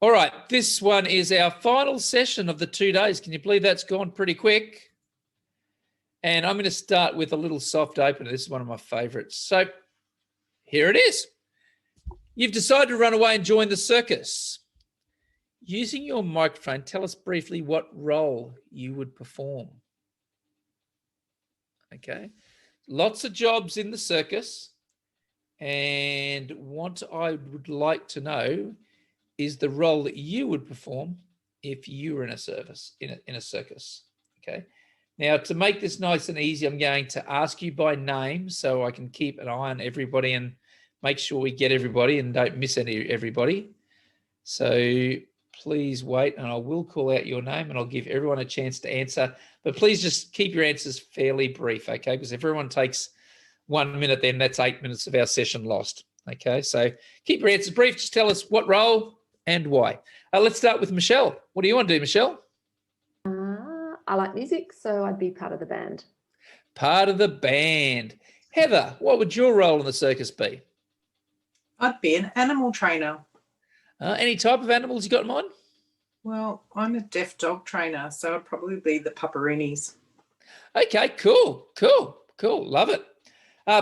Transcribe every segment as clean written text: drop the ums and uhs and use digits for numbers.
All right, this one is our final session of the 2 days. Can you believe that's gone pretty quick? And I'm going to start with a little soft opener. This is one of my favorites. So here it is. You've decided to run away and join the circus. Using your microphone, tell us briefly what role you would perform. Okay. Lots of jobs in the circus. And what I would like to know is the role that you would perform if you were in a circus. Okay. Now, to make this nice and easy, I'm going to ask you by name so I can keep an eye on everybody and make sure we get everybody and don't miss everybody. So please wait, and I will call out your name and I'll give everyone a chance to answer. But please just keep your answers fairly brief, okay? Because if everyone takes 1 minute, then that's 8 minutes of our session lost, okay? So keep your answers brief. Just tell us what role and why. Let's start with Michelle. What do you want to do, Michelle? I like music, so I'd be part of the band. Part of the band. Heather, what would your role in the circus be? I'd be an animal trainer. Any type of animals you got in mind? Well, I'm a deaf dog trainer, so I'd probably be the Pupperinis. Okay, cool. Love it.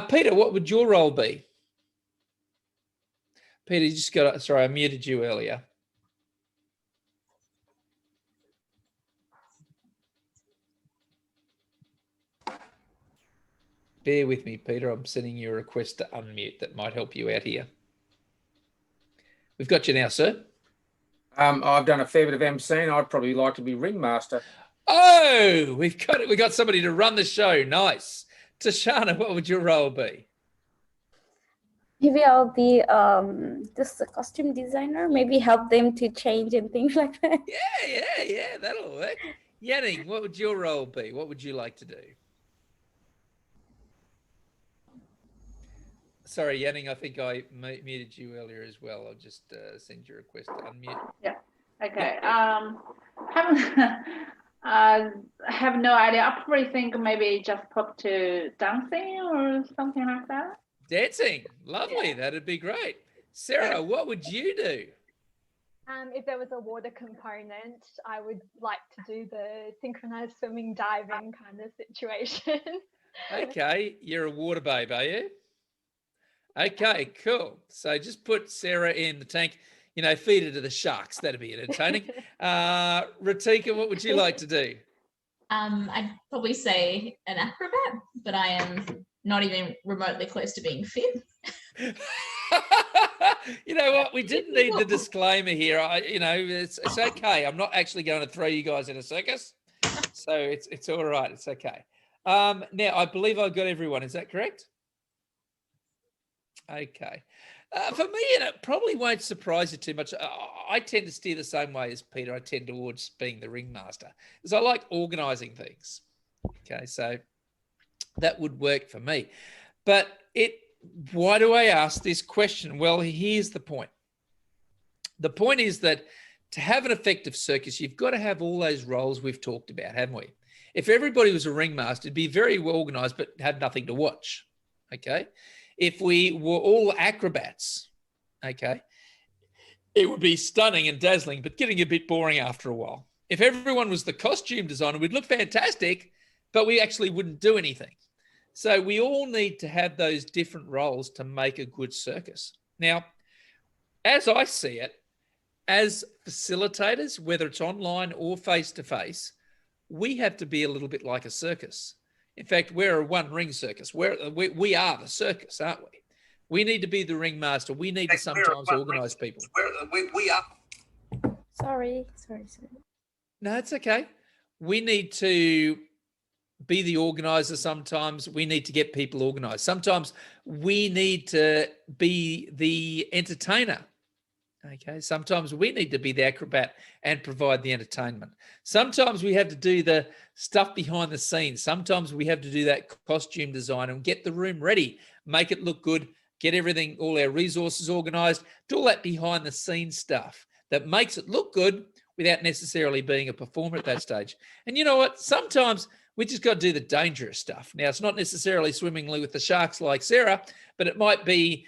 Peter, what would your role be? Peter, you just got, sorry, I muted you earlier. Bear with me, Peter. I'm sending you a request to unmute that might help you out here. We've got you now, sir. I've done a fair bit of emceeing. I'd probably like to be ringmaster. Oh, we've got it. We've got somebody to run the show. Nice. Tashana, what would your role be? Maybe I'll be just a costume designer. Maybe help them to change and things like that. Yeah. That'll work. Yanning, what would your role be? What would you like to do? Sorry, Yanning, I think I muted you earlier as well. I'll just send you a request to unmute. Yeah. Okay. I have no idea. I probably think maybe just pop to dancing or something like that. Dancing. Lovely. Yeah. That'd be great. Sarah, what would you do? If there was a water component, I would like to do the synchronized swimming, diving kind of situation. Okay. You're a water babe, are you? Okay, cool. So just put Sarah in the tank, feed her to the sharks. That'd be entertaining. Ratika, what would you like to do? I'd probably say an acrobat, but I am not even remotely close to being fit. You know what? We didn't need the disclaimer here. It's okay. I'm not actually going to throw you guys in a circus. So it's all right. It's okay. Now, I believe I've got everyone. Is that correct? Okay. For me, and it probably won't surprise you too much. I tend to steer the same way as Peter. I tend towards being the ringmaster because I like organising things. Okay, so that would work for me. But why do I ask this question? Well, here's the point. The point is that to have an effective circus, you've got to have all those roles we've talked about, haven't we? If everybody was a ringmaster, it'd be very well organised, but had nothing to watch. Okay. If we were all acrobats, okay, it would be stunning and dazzling, but getting a bit boring after a while. If everyone was the costume designer, we'd look fantastic, but we actually wouldn't do anything. So we all need to have those different roles to make a good circus. Now, as I see it, as facilitators, whether it's online or face-to-face, we have to be a little bit like a circus. In fact, we're a one-ring circus. We are the circus, aren't we? We need to be the ringmaster. We need to sometimes organise people. We are. Sorry. No, it's okay. We need to be the organiser sometimes. We need to get people organised. Sometimes we need to be the entertainer. Okay, sometimes we need to be the acrobat and provide the entertainment. Sometimes we have to do the stuff behind the scenes. Sometimes we have to do that costume design and get the room ready, make it look good, get everything, all our resources organised, do all that behind the scenes stuff that makes it look good without necessarily being a performer at that stage. And you know what? Sometimes We just got to do the dangerous stuff. Now, it's not necessarily swimming with the sharks like Sarah, but it might be,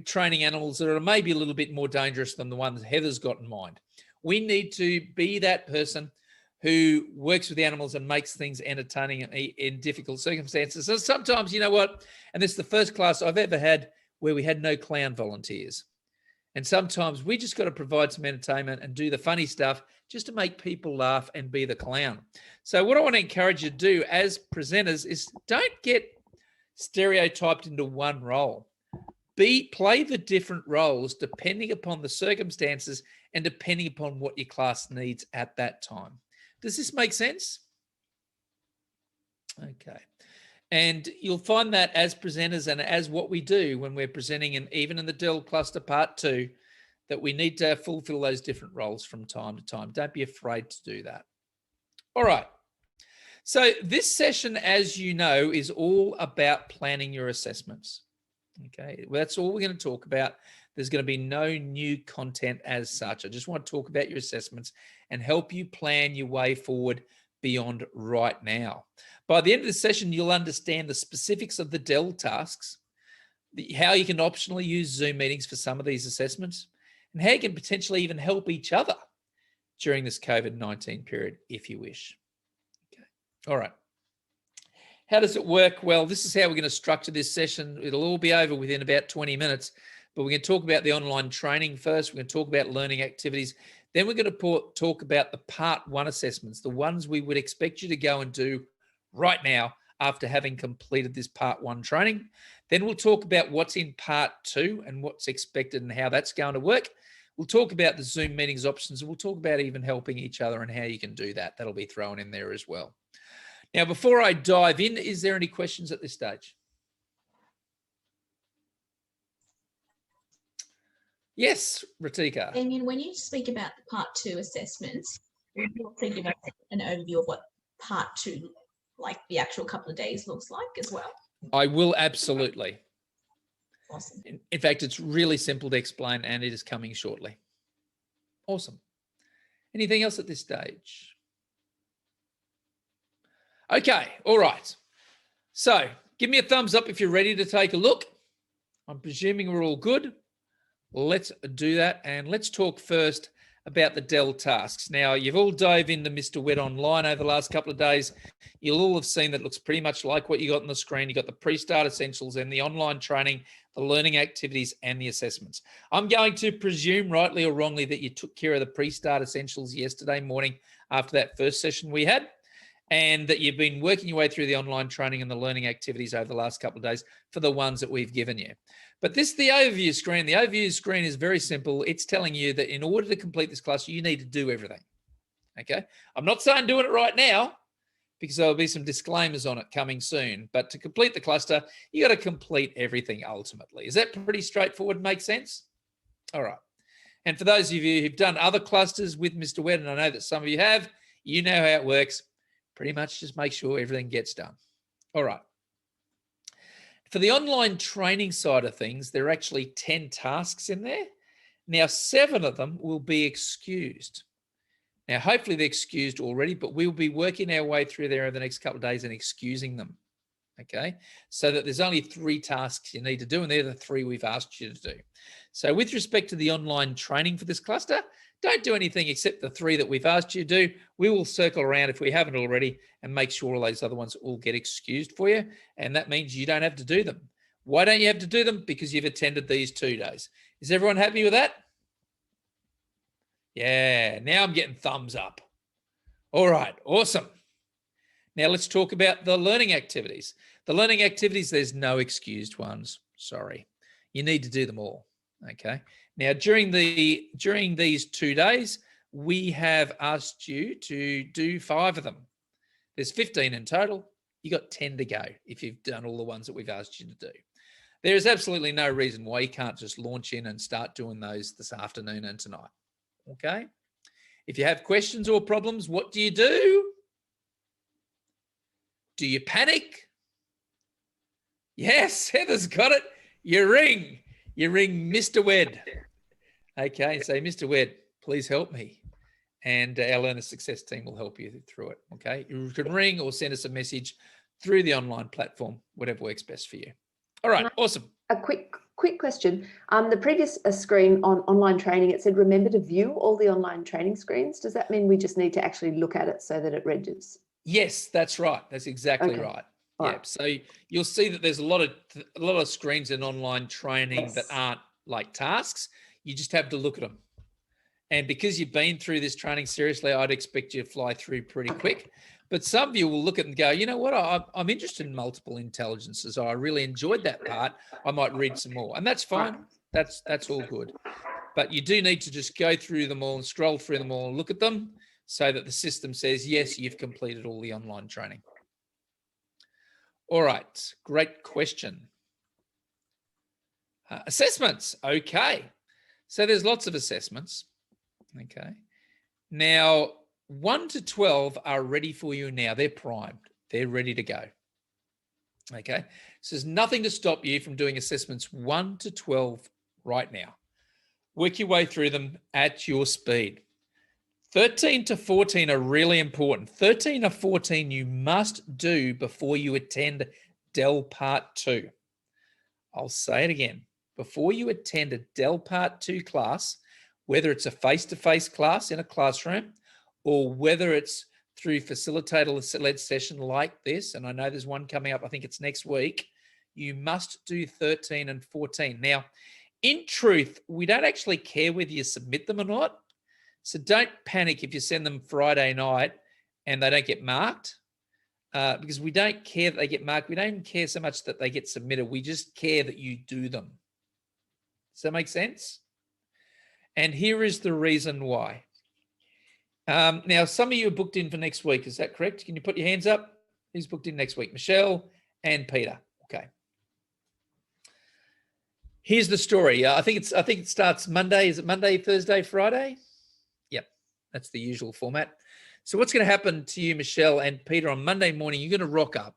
training animals that are maybe a little bit more dangerous than the ones Heather's got in mind. We need to be that person who works with the animals and makes things entertaining in difficult circumstances. So sometimes, you know what, and this is the first class I've ever had where we had no clown volunteers. And sometimes we just got to provide some entertainment and do the funny stuff just to make people laugh and be the clown. So what I want to encourage you to do as presenters is don't get stereotyped into one role. Play the different roles depending upon the circumstances and depending upon what your class needs at that time. Does this make sense? Okay. And you'll find that as presenters and as what we do when we're presenting, and even in the Dell Cluster Part 2, that we need to fulfill those different roles from time to time. Don't be afraid to do that. All right. So this session, as you know, is all about planning your assessments. Okay, well, that's all we're going to talk about. There's going to be no new content as such. I just want to talk about your assessments and help you plan your way forward beyond right now. By the end of the session, you'll understand the specifics of the Dell tasks, how you can optionally use Zoom meetings for some of these assessments, and how you can potentially even help each other during this COVID-19 period, if you wish. Okay. All right. How does it work? Well, this is how we're going to structure this session. It'll all be over within about 20 minutes, but we're going to talk about the online training first. We're going to talk about learning activities. Then we're going to talk about the Part 1 assessments, the ones we would expect you to go and do right now after having completed this Part 1 training. Then we'll talk about what's in Part 2 and what's expected and how that's going to work. We'll talk about the Zoom meetings options, and we'll talk about even helping each other and how you can do that. That'll be thrown in there as well. Now, before I dive in, is there any questions at this stage? Yes, Ratika. Damien, when you speak about the Part 2 assessments, you'll give us an overview of what Part 2, like the actual couple of days, looks like as well. I will, absolutely. Awesome. In fact, it's really simple to explain, and it is coming shortly. Awesome. Anything else at this stage? Okay, all right. So give me a thumbs up if you're ready to take a look. I'm presuming we're all good. Let's do that, and let's talk first about the Dell tasks. Now, you've all dove into Mr. Wet Online over the last couple of days. You'll all have seen that it looks pretty much like what you got on the screen. You got the pre-start essentials and the online training, the learning activities, and the assessments. I'm going to presume, rightly or wrongly, that you took care of the pre-start essentials yesterday morning after that first session we had, and that you've been working your way through the online training and the learning activities over the last couple of days for the ones that we've given you. But this is the overview screen. The overview screen is very simple. It's telling you that in order to complete this class, you need to do everything. Okay? I'm not saying doing it right now, because there'll be some disclaimers on it coming soon. But to complete the cluster, you got to complete everything ultimately. Is that pretty straightforward? Make sense? All right. And for those of you who've done other clusters with Mr. Wet, and I know that some of you have, you know how it works. Pretty much just make sure everything gets done. All right. For the online training side of things, there are actually 10 tasks in there. Now, 7 of them will be excused. Now, hopefully they're excused already, but we'll be working our way through there over the next couple of days and excusing them, okay? So that there's only 3 tasks you need to do, and they're the 3 we've asked you to do. So with respect to the online training for this cluster, don't do anything except the 3 that we've asked you to do. We will circle around if we haven't already and make sure all those other ones all get excused for you. And that means you don't have to do them. Why don't you have to do them? Because you've attended these 2 days. Is everyone happy with that? Yeah, now I'm getting thumbs up. All right, awesome. Now let's talk about the learning activities. The learning activities, there's no excused ones. Sorry. You need to do them all, okay? Now, during these 2 days, we have asked you to do 5 of them. There's 15 in total. You got 10 to go if you've done all the ones that we've asked you to do. There is absolutely no reason why you can't just launch in and start doing those this afternoon and tonight, okay? If you have questions or problems, what do? Do you panic? Yes, Heather's got it. You ring Mr. Wed. Okay, say, Mr. Wed, please help me. and our Learner Success team will help you through it. Okay, you can ring or send us a message through the online platform, whatever works best for you. All right, awesome. A quick question. The previous screen on online training, it said, remember to view all the online training screens. Does that mean we just need to actually look at it so that it registers? Yes, that's right. That's exactly Okay. right. All Yeah. right. So you'll see that there's a lot of screens in online training that Yes. aren't like tasks. You just have to look at them. And because you've been through this training seriously, I'd expect you to fly through pretty quick. But some of you will look at it and go, you know what, I'm interested in multiple intelligences. I really enjoyed that part. I might read some more. And that's fine. That's all good. But you do need to just go through them all and scroll through them all and look at them so that the system says, yes, you've completed all the online training. All right, great question. Assessments, okay. So there's lots of assessments, okay. Now, 1 to 12 are ready for you now. They're primed. They're ready to go, okay. So there's nothing to stop you from doing assessments 1 to 12 right now. Work your way through them at your speed. 13 to 14 are really important. 13 or 14 you must do before you attend DEL Part 2. I'll say it again. Before you attend a DEL Part 2 class, whether it's a face-to-face class in a classroom or whether it's through facilitator-led session like this, and I know there's one coming up, I think it's next week, you must do 13 and 14. Now, in truth, we don't actually care whether you submit them or not. So don't panic if you send them Friday night and they don't get marked, because we don't care that they get marked. We don't even care so much that they get submitted. We just care that you do them. Does that make sense? And here is the reason why. Now, some of you are booked in for next week. Is that correct? Can you put your hands up? Who's booked in next week? Michelle and Peter. Okay. Here's the story. I think it starts Monday. Is it Monday, Thursday, Friday? Yep, that's the usual format. So what's going to happen to you, Michelle and Peter, on Monday morning? You're going to rock up.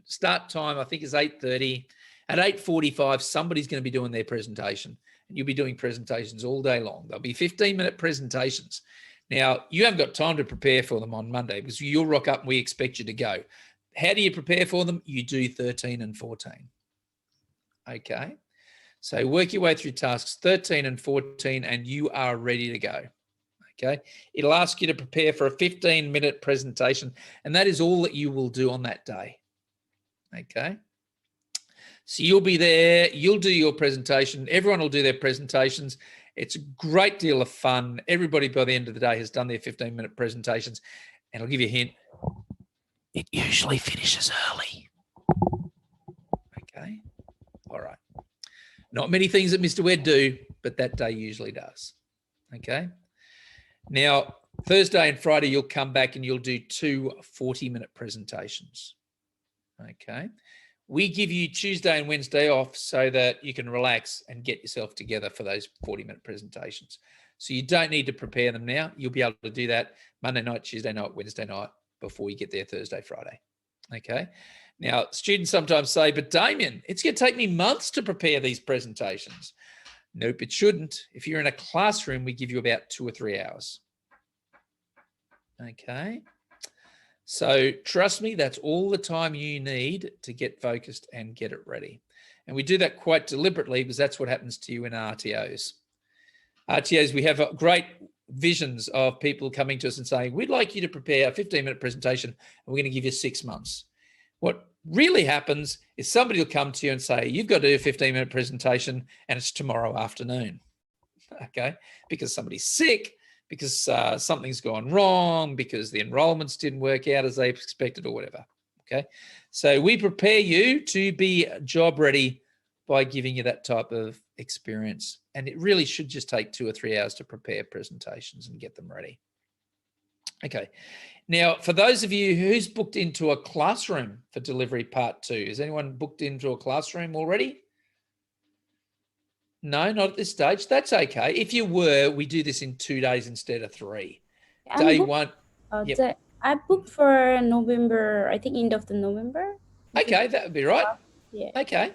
Start time, I think, is 8:30. At 8:45, somebody's going to be doing their presentation, and you'll be doing presentations all day long. There'll be 15-minute presentations. Now, you haven't got time to prepare for them on Monday because you'll rock up and we expect you to go. How do you prepare for them? You do 13 and 14. Okay. So work your way through tasks 13 and 14 and you are ready to go. Okay. It'll ask you to prepare for a 15-minute presentation, and that is all that you will do on that day. Okay. So you'll be there, you'll do your presentation, everyone will do their presentations. It's a great deal of fun. Everybody by the end of the day has done their 15-minute presentations, and I'll give you a hint. It usually finishes early. Okay. All right. Not many things that Mr. Wed do, but that day usually does. Okay. Now, Thursday and Friday, you'll come back and you'll do 2 40-minute presentations. Okay. We give you Tuesday and Wednesday off so that you can relax and get yourself together for those 40-minute presentations. So you don't need to prepare them now. You'll be able to do that Monday night, Tuesday night, Wednesday night before you get there Thursday, Friday. Okay. Now, students sometimes say, but Damien, it's going to take me months to prepare these presentations. Nope, it shouldn't. If you're in a classroom, we give you about 2 or 3 hours. Okay. So trust me, that's all the time you need to get focused and get it ready. And we do that quite deliberately because that's what happens to you in RTOs. RTOs, we have great visions of people coming to us and saying, we'd like you to prepare a 15-minute presentation and we're going to give you 6 months. What really happens is somebody will come to you and say, you've got to do a 15-minute presentation and it's tomorrow afternoon, okay? Because somebody's sick, because something's gone wrong, because the enrollments didn't work out as they expected or whatever, okay? So we prepare you to be job ready by giving you that type of experience. And it really should just take 2 or 3 hours to prepare presentations and get them ready. Okay. Now, for those of you who's booked into a classroom for delivery part 2, is anyone booked into a classroom already? No, not at this stage. That's okay. If you were, we do this in 2 days instead of 3. Day one. Yep. I booked for November, I think end of the November. Okay, that would be right. Yeah. Okay.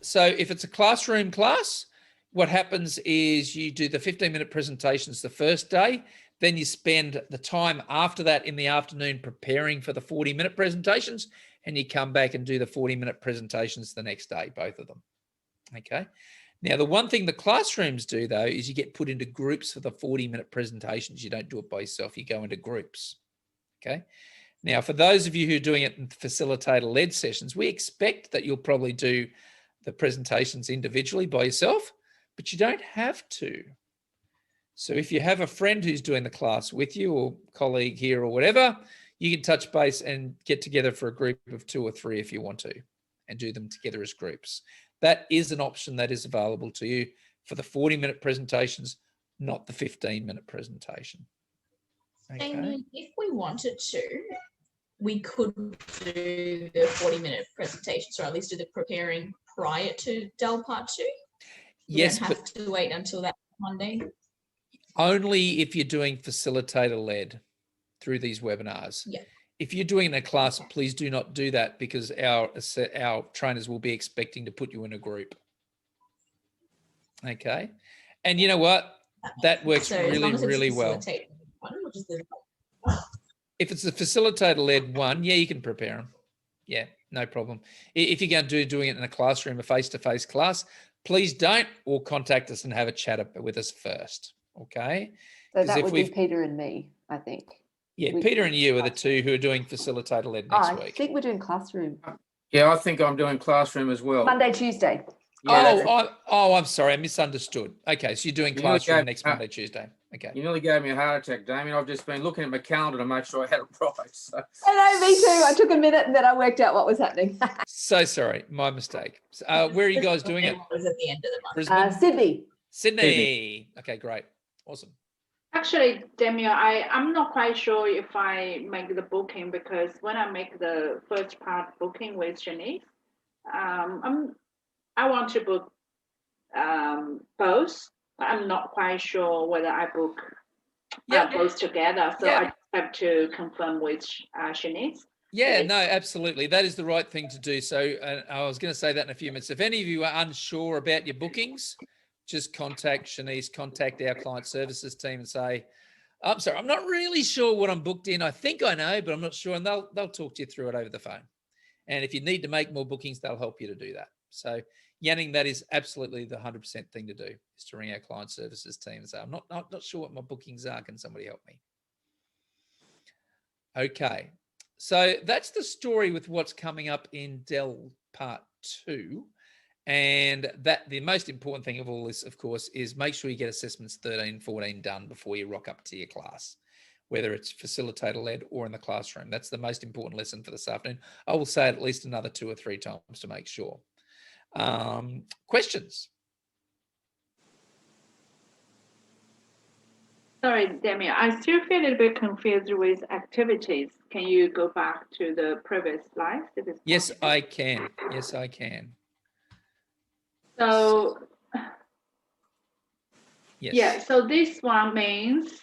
So if it's a classroom class, what happens is you do the 15-minute presentations the first day, then you spend the time after that in the afternoon preparing for the 40-minute presentations, and you come back and do the 40-minute presentations the next day, both of them. Okay. Now, the one thing the classrooms do, though, is you get put into groups for the 40-minute presentations. You don't do it by yourself. You go into groups. Okay. Now, for those of you who are doing it in facilitator-led sessions, we expect that you'll probably do the presentations individually by yourself, but you don't have to. So if you have a friend who's doing the class with you, or colleague here or whatever, you can touch base and get together for a group of 2 or 3 if you want to, and do them together as groups. That is an option that is available to you for the 40-minute presentations, not the 15-minute presentation. Okay. Damien, if we wanted to, we could do the 40-minute presentations, or at least do the preparing prior to DEL Part 2. Yes, don't have to wait until that Monday. Only if you're doing facilitator-led through these webinars. Yeah. If you're doing a class, please do not do that, because our trainers will be expecting to put you in a group. Okay. And you know what? That works So as long really, as it's really well. facilitated one, which is the If it's a facilitator-led one, yeah, you can prepare them. Yeah, no problem. If you're going to doing it in a classroom, a face-to-face class, please don't, or contact us and have a chat with us first. Okay. So 'Cause that if would be we've- Peter and me, I think. Yeah, We- Peter and you are the two who are doing facilitator-led next I week. think we're doing classroom. Yeah, I think I'm doing classroom as well. Monday, Tuesday. Yeah, that's- I'm sorry, I misunderstood. Okay, so you're doing You know, classroom Gav, next Monday, Tuesday. Okay. you nearly gave me a heart attack, Damien. I've just been looking at my calendar to make sure I had it right. So. I know, me too. I took a minute and then I worked out what was happening. So sorry, my mistake. Where are you guys doing it? was at the end of the month. Brisbane? Sydney. Sydney. Okay, great. Awesome. Actually, Damien, I'm not quite sure if I make the booking, because when I make the first part booking with Shanice, I want to book both. I'm not quite sure whether I book both together, so Yeah. I have to confirm with Shanice. Yeah, Okay. no, absolutely. That is the right thing to do. So I was going to say that in a few minutes. If any of you are unsure about your bookings, just contact Shanice, contact our client services team and say, I'm sorry, I'm not really sure what I'm booked in. I think I know, but I'm not sure. And they'll talk to you through it over the phone. And if you need to make more bookings, they'll help you to do that. So Yanning, that is absolutely the 100% thing to do, is to ring our client services team and say, I'm not sure what my bookings are. Can somebody help me? Okay. So that's the story with what's coming up in DEL Part 2. And that the most important thing of all this, of course, is make sure you get assessments 13, 14 done before you rock up to your class, whether it's facilitator-led or in the classroom. That's the most important lesson for this afternoon. I will say it at least another 2 or 3 times to make sure. Questions? Sorry, Damien, I still feel a little bit confused with activities. Can you go back to the previous slide? If it's Yes, possible? I can. Yes, I can. So Yes. yeah, so this one means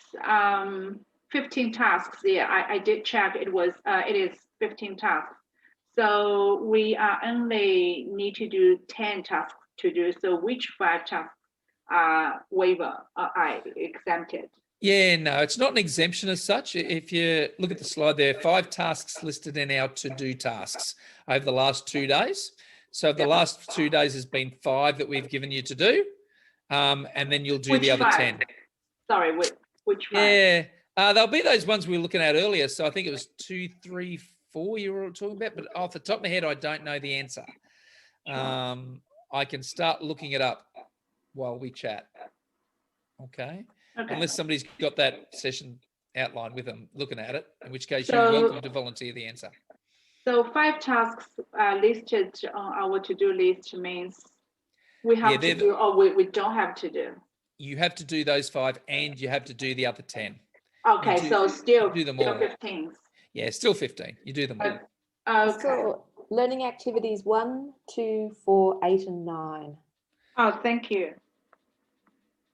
15 tasks. Yeah, I did check. It is 15 tasks. So we are only need to do 10 tasks to do. So which 5 tasks are exempted? Yeah, no, it's not an exemption as such. If you look at the slide there, 5 tasks listed in our to-do tasks over the last 2 days. So the last 2 days has been 5 that we've given you to do. And then you'll do Which the other 5? 10. Sorry, which 5? Yeah, there'll be those ones we were looking at earlier. So I think it was 2, 3, 4 you were talking about, but off the top of my head, I don't know the answer. I can start looking it up while we chat. Okay. Okay. Unless somebody's got that session outlined with them looking at it, in which case So- you're welcome to volunteer the answer. So 5 tasks listed on our to-do list means we have to they're do, or we don't have to do. You have to do those 5 and you have to do the other 10. Okay, do- so still do them all. 15. Yeah, still 15. You do them all. Okay. So learning activities 1, 2, 4, 8, and 9. Oh, thank you.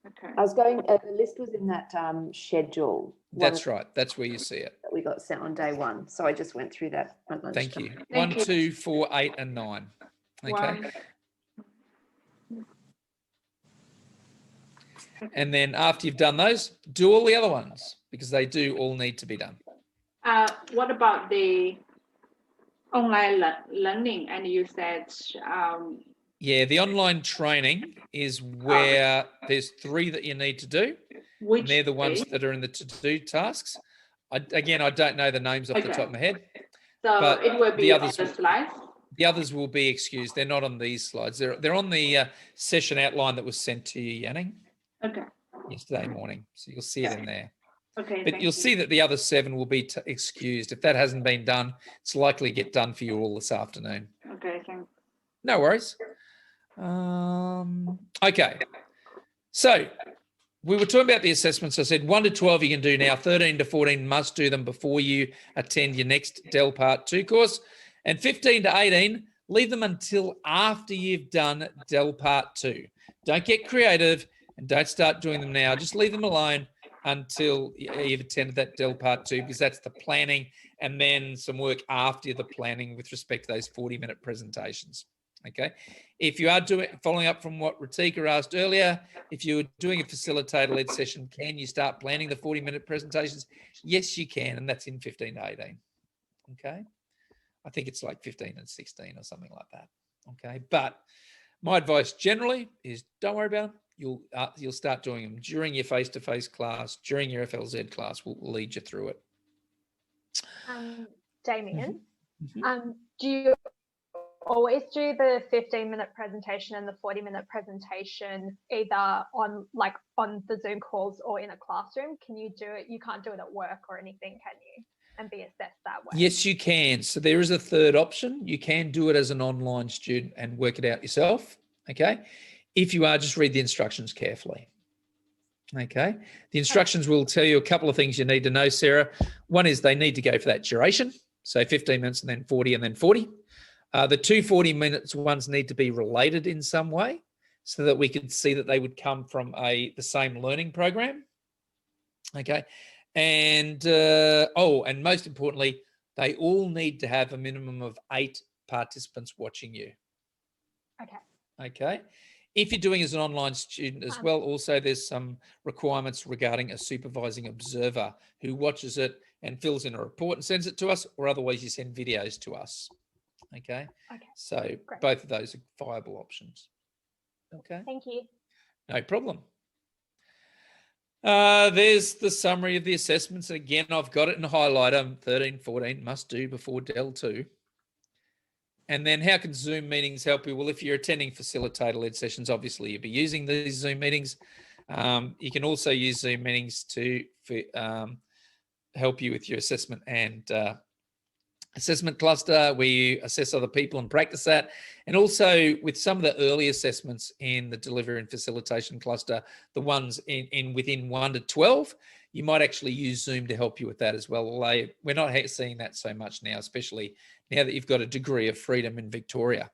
Okay. I was going, the list was in that schedule. That's right. That's where you see it. That we got sent on day 1. So I just went through that at Thank lunchtime. you. Thank 1, you. 2, 4, 8, and 9. Okay. 1, And then after you've done those, do all the other ones because they do all need to be done. What about the online learning? And you said, Yeah, the online training is where there's 3 that you need to do. which And they're the ones day? that are in the to-do tasks. I don't know the names off the Okay. top of my head. So but it will the be on others the will- slides. The others will be excused. They're not on these slides. They're on the session outline that was sent to you, Yanning, Okay. yesterday morning. So you'll see it in there. Okay. But thank you'll you. see that the other 7 will be excused. If that hasn't been done, it's likely to get done for you all this afternoon. Okay. Thanks. No worries. Okay. So we were talking about the assessments. I said 1 to 12 you can do now. 13 to 14 must do them before you attend your next Dell Part 2 course. And 15 to 18, leave them until after you've done Dell Part 2. Don't get creative and don't start doing them now. Just leave them alone until you've attended that Dell Part 2 because that's the planning and then some work after the planning with respect to those 40-minute presentations. Okay. If you are following up from what Ratika asked earlier, if you're doing a facilitator-led session, can you start planning the 40-minute presentations? Yes, you can, and that's in 15 to 18. Okay. I think it's like 15 and 16 or something like that. Okay. But my advice generally is don't worry about them. You'll start doing them during your face-to-face class, during your FLZ class. We'll lead you through it. Damien, Mhm. do you always do the 15-minute presentation and the 40-minute presentation either on the Zoom calls or in a classroom? Can you do it? You can't do it at work or anything, can you? And be assessed that way? Yes, you can. So there is a third option. You can do it as an online student and work it out yourself. Okay. If you are, just read the instructions carefully. Okay. The instructions will tell you a couple of things you need to know, Sarah. One is they need to go for that duration. So 15 minutes and then 40 and then 40. The 2 40-minute ones need to be related in some way so that we could see that they would come from the same learning program. Okay. And, and most importantly, they all need to have a minimum of 8 participants watching you. Okay. Okay. If you're doing as an online student as well, also there's some requirements regarding a supervising observer who watches it and fills in a report and sends it to us, or otherwise you send videos to us. Okay. Okay. So Great. both of those are viable options. Okay. Thank you. No problem. There's the summary of the assessments. Again, I've got it in highlighter. 13, 14 must do before Dell 2. And then how can Zoom meetings help you? Well, if you're attending facilitator-led sessions, obviously you'll be using these Zoom meetings. You can also use Zoom meetings to help you with your assessment and assessment cluster where you assess other people and practice that. And also with some of the early assessments in the delivery and facilitation cluster, the ones within 1 to 12, you might actually use Zoom to help you with that as well. Although we're not seeing that so much now, especially now that you've got a degree of freedom in Victoria.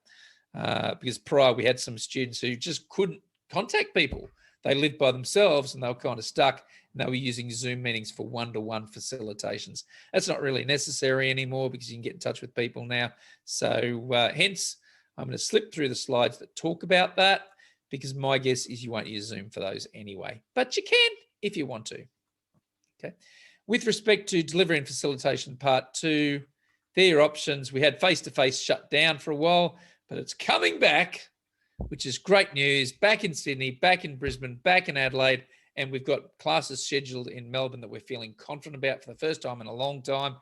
Because prior we had some students who just couldn't contact people. They lived by themselves and they were kind of stuck. And they were using Zoom meetings for one-to-one facilitations. That's not really necessary anymore because you can get in touch with people now. So hence, I'm going to slip through the slides that talk about that because my guess is you won't use Zoom for those anyway. But you can if you want to. Okay. With respect to delivery and facilitation part 2, there are your options. We had face-to-face shut down for a while, but it's coming back, which is great news. Back in Sydney, back in Brisbane, back in Adelaide, and we've got classes scheduled in Melbourne that we're feeling confident about for the first time in a long time.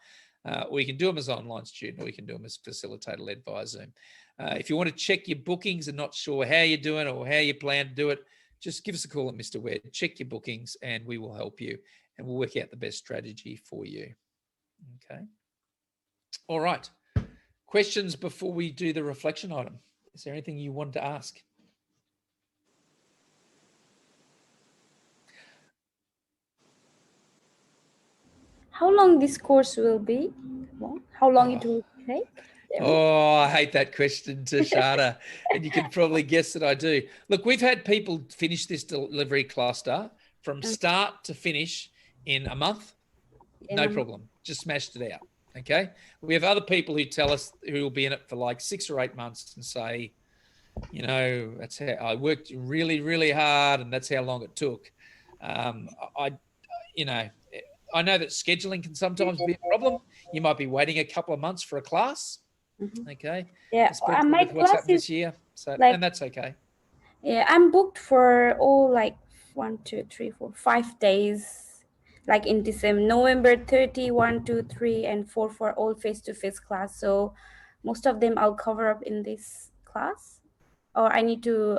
Or you can do them as online student, or you can do them as facilitator-led via Zoom. If you want to check your bookings and not sure how you're doing or how you plan to do it, just give us a call at Mr. Wed. Check your bookings and we will help you and we'll work out the best strategy for you. Okay. All right. Questions before we do the reflection item? Is there anything you want to ask? How long this course will be? How long it will take? Oh, I hate that question, Tashada. And you can probably guess that I do. Look, we've had people finish this delivery cluster from start to finish in a month. No problem. Just smashed it out. Okay. We have other people who tell us who will be in it for like 6 or 8 months and say, you know, that's how I worked really, really hard, and that's how long it took. You know, I know that scheduling can sometimes be a problem. You might be waiting a couple of months for a class. Mhm. Okay. Yeah, Especially my with what's class happened is this year. So, like- and that's okay. yeah, I'm booked for all like 1, 2, 3, 4, 5 days, like in December, November 30, 1, 2, 3, and 4 for all face-to-face class. So most of them I'll cover up in this class, or I need to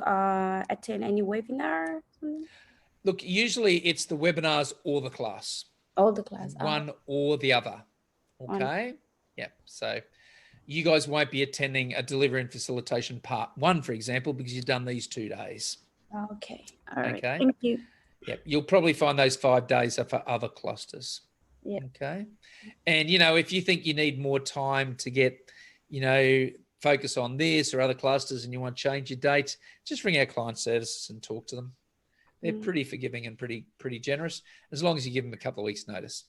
attend any webinar or something? Look, usually it's the webinars or the class, All the class. one or the other. One. Okay. Yeah. So you guys won't be attending a delivery and facilitation part 1, for example, because you've done these 2 days. Okay. All right. Okay. Thank you. Yep. You'll probably find those 5 days are for other clusters. Yeah. Okay. And, you know, if you think you need more time to get, you know, focus on this or other clusters and you want to change your dates, just ring our client services and talk to them. They're pretty forgiving and pretty generous, as long as you give them a couple of weeks' notice.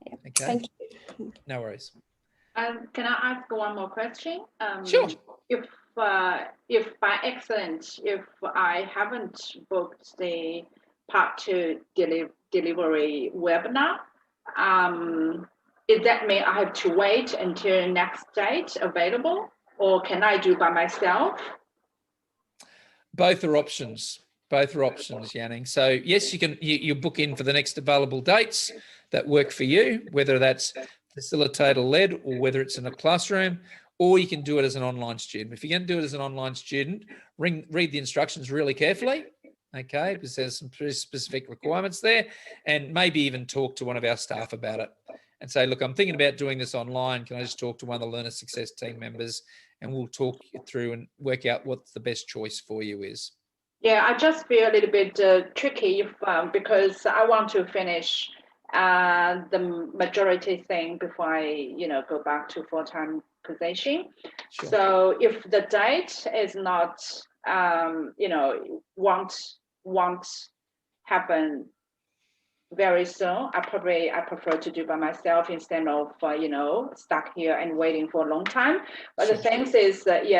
Yeah. Okay. Thank you. No worries. Can I ask one more question? Sure. If by accident, if I haven't booked the part 2 delivery webinar, does that mean I have to wait until next date available, or can I do by myself? Both are options. Both are options, Yanning. So yes, you can you book in for the next available dates that work for you, whether that's facilitator led or whether it's in a classroom, or you can do it as an online student. If you're going to do it as an online student, read the instructions really carefully, okay, because there's some pretty specific requirements there, and maybe even talk to one of our staff about it and say, look, I'm thinking about doing this online. Can I just talk to one of the Learner Success team members, and we'll talk you through and work out what the best choice for you is. Yeah, I just feel a little bit tricky because I want to finish the majority thing before I, you know, go back to full-time position. Sure. So if the date is not, you know, won't happen very soon, I prefer to do by myself instead of you know, stuck here and waiting for a long time. But Sure. the thing is, if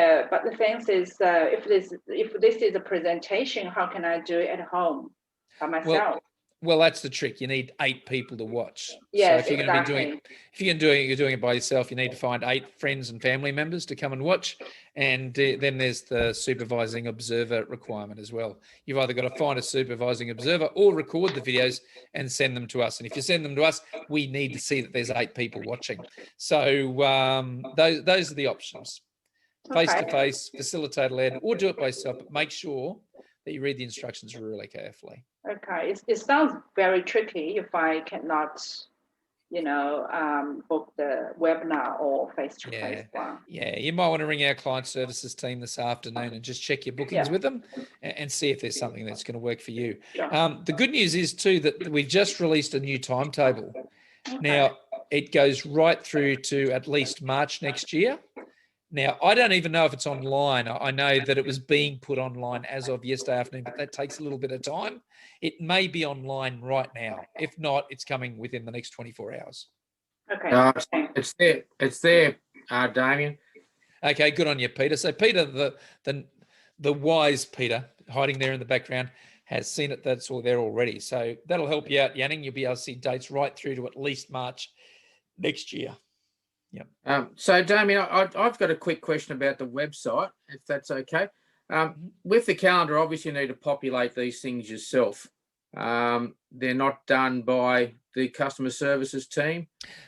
this is a presentation, how can I do it at home by myself? Well, that's the trick. You need 8 people to watch. Yes, so if you're going to be doing, exactly. if you're doing it by yourself, you need to find 8 friends and family members to come and watch. And then there's the supervising observer requirement as well. You've either got to find a supervising observer or record the videos and send them to us. And if you send them to us, we need to see that there's 8 people watching. So those are the options: face-to-face, facilitator-led, or do it by yourself. But make sure that you read the instructions really carefully. Okay, it sounds very tricky if I cannot, you know, book the webinar or face-to-face one. Yeah, you might want to ring our client services team this afternoon and just check your bookings with them and see if there's something that's going to work for you. Sure. The good news is too that we've just released a new timetable. Okay. Now, it goes right through to at least March next year. Now, I don't even know if it's online. I know that it was being put online as of yesterday afternoon, but that takes a little bit of time. It may be online right now. If not, it's coming within the next 24 hours. Okay. It's there. It's there, Damien. Okay, good on you, Peter. So Peter, the wise Peter, hiding there in the background, has seen it. That's all there already. So that'll help you out, Yanning. You'll be able to see dates right through to at least March next year. Yep. So, Damien, I've got a quick question about the website, if that's okay. With the calendar, obviously you need to populate these things yourself. They're not done by the customer services team.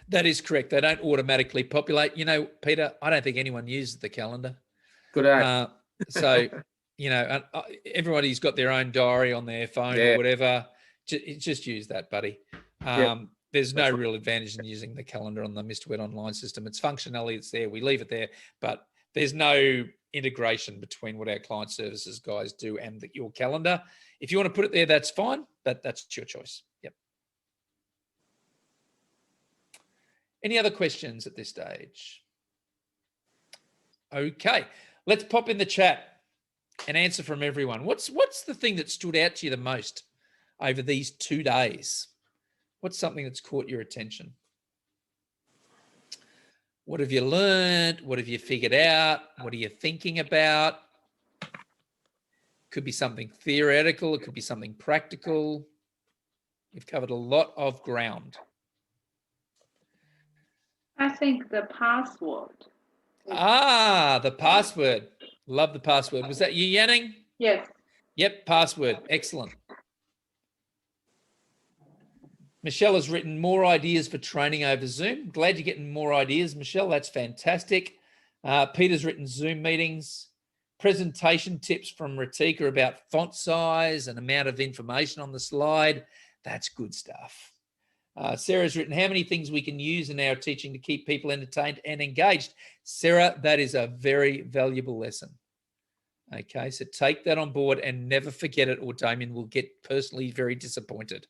That is correct. They don't automatically populate. You know, Peter, I don't think anyone uses the calendar. Good day. So, you know, everybody's got their own diary on their phone or whatever. Just use that, buddy. There's no real advantage in using the calendar on the Mr. Wet online system. It's functionality, it's there. We leave it there, but there's no integration between what our client services guys do and your calendar. If you want to put it there, that's fine, but that's your choice. Yep. Any other questions at this stage? Okay, let's pop in the chat and answer from everyone. What's the thing that stood out to you the most over these 2 days? What's something that's caught your attention? What have you learned? What have you figured out? What are you thinking about? Could be something theoretical. It could be something practical. You've covered a lot of ground. I think the password. Ah, the password. Love the password. Was that you, Yanning? Yes. Yep, password. Excellent. Michelle has written more ideas for training over Zoom. Glad you're getting more ideas, Michelle. That's fantastic. Peter's written Zoom meetings. Presentation tips from Ratika about font size and amount of information on the slide. That's good stuff. Sarah's written how many things we can use in our teaching to keep people entertained and engaged. Sarah, that is a very valuable lesson. Okay, so take that on board and never forget it, or Damien will get personally very disappointed.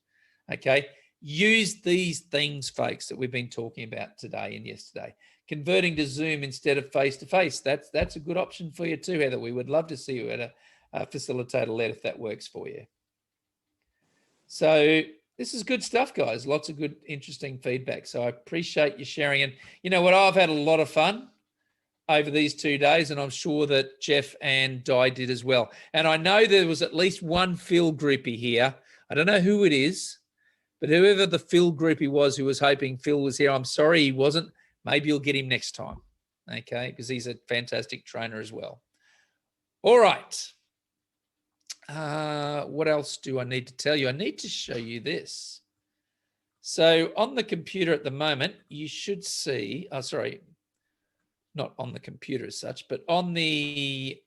Okay, use these things, folks, that we've been talking about today and yesterday. Converting to Zoom instead of face-to-face. That's a good option for you too, Heather. We would love to see you at a facilitator-led if that works for you. So this is good stuff, guys. Lots of good, interesting feedback. So I appreciate you sharing. And you know what? I've had a lot of fun over these 2 days, and I'm sure that Jeff and Di did as well. And I know there was at least one Phil groupie here. I don't know who it is, but whoever the Phil groupie was who was hoping Phil was here, I'm sorry he wasn't. Maybe you'll get him next time, okay? Because he's a fantastic trainer as well. All right. What else do I need to tell you? I need to show you this. So on the computer at the moment, you should see, not on the computer as such, but on the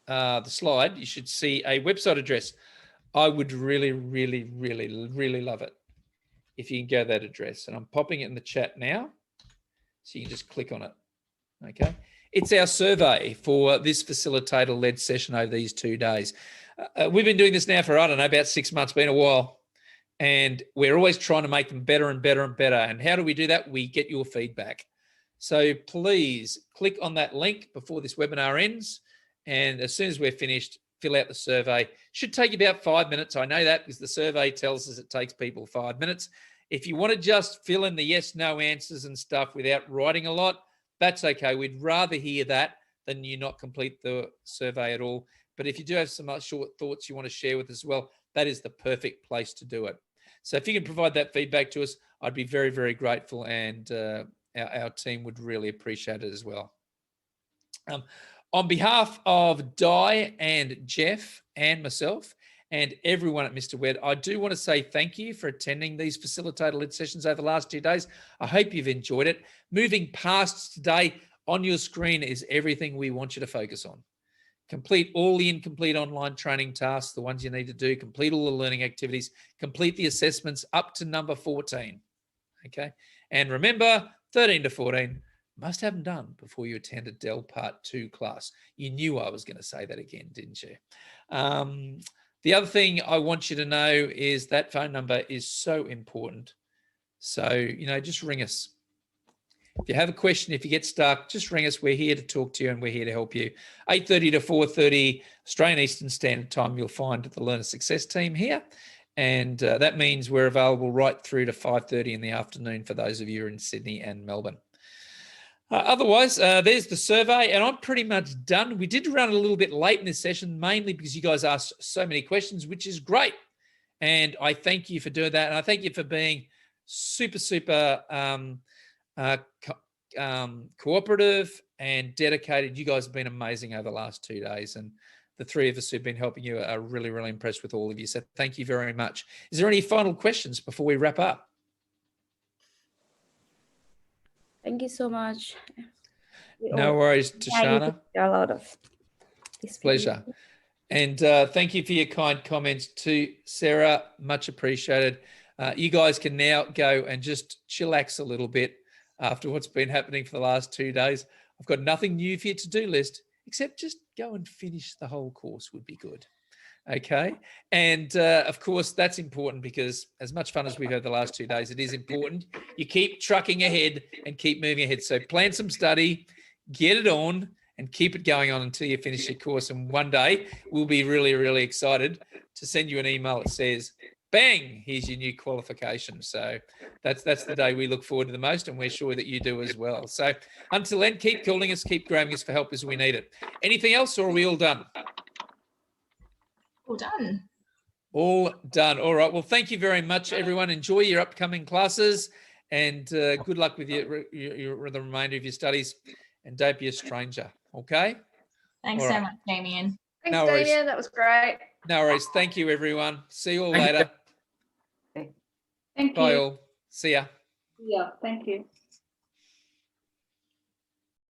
slide, you should see a website address. I would really, really, really, really love it if you can go that address. And I'm popping it in the chat now, so you can just click on it, okay? It's our survey for this facilitator-led session over these 2 days. We've been doing this now for, I don't know, about 6 months, been a while. And we're always trying to make them better and better and better. And how do we do that? We get your feedback. So please click on that link before this webinar ends. And as soon as we're finished, fill out the survey. Should take you about 5 minutes. I know that because the survey tells us it takes people 5 minutes. If you want to just fill in the yes, no answers and stuff without writing a lot, that's okay. We'd rather hear that than you not complete the survey at all. But if you do have some short thoughts you want to share with us as well, that is the perfect place to do it. So if you can provide that feedback to us, I'd be very, very grateful, and our team would really appreciate it as well. On behalf of Di and Jeff and myself and everyone at Mr. Wed, I do want to say thank you for attending these facilitator-led sessions over the last 2 days. I hope you've enjoyed it. Moving past today, on your screen is everything we want you to focus on. Complete all the incomplete online training tasks, the ones you need to do, complete all the learning activities, complete the assessments up to number 14, okay? And remember, 13 to 14, must have them done before you attend a Dell Part 2 class. You knew I was going to say that again, didn't you? The other thing I want you to know is that phone number is so important. So, you know, just ring us. If you have a question, if you get stuck, just ring us. We're here to talk to you and we're here to help you. 8:30 to 4:30 Australian Eastern Standard Time, you'll find the Learner Success team here. And that means we're available right through to 5:30 in the afternoon for those of you who are in Sydney and Melbourne. Otherwise, there's the survey, and I'm pretty much done. We did run a little bit late in this session, mainly because you guys asked so many questions, which is great. And I thank you for doing that. And I thank you for being super, super cooperative and dedicated. You guys have been amazing over the last 2 days. And the three of us who've been helping you are really, really impressed with all of you. So thank you very much. Is there any final questions before we wrap up? Thank you so much. No worries, Tashana. A lot of this pleasure. And thank you for your kind comments to Sarah. Much appreciated. You guys can now go and just chillax a little bit after what's been happening for the last 2 days. I've got nothing new for your to-do list, except just go and finish the whole course would be good. Okay. And of course, that's important because as much fun as we've had the last 2 days, it is important you keep trucking ahead and keep moving ahead. So plan some study, get it on, and keep it going on until you finish your course. And one day we'll be really, really excited to send you an email that says, bang, here's your new qualification. So that's the day we look forward to the most, and we're sure that you do as well. So until then, keep calling us, keep grabbing us for help as we need it. Anything else, or are we all done? All done. All done. All right. Well, thank you very much, everyone. Enjoy your upcoming classes, and good luck with the remainder of your studies. And don't be a stranger. Okay. Thanks All so right. much, Damien. Thanks, No worries. Damien. That was great. No worries. Thank you, everyone. See you all Thank you. later. Thank Bye you. all. See ya. Yeah, thank you.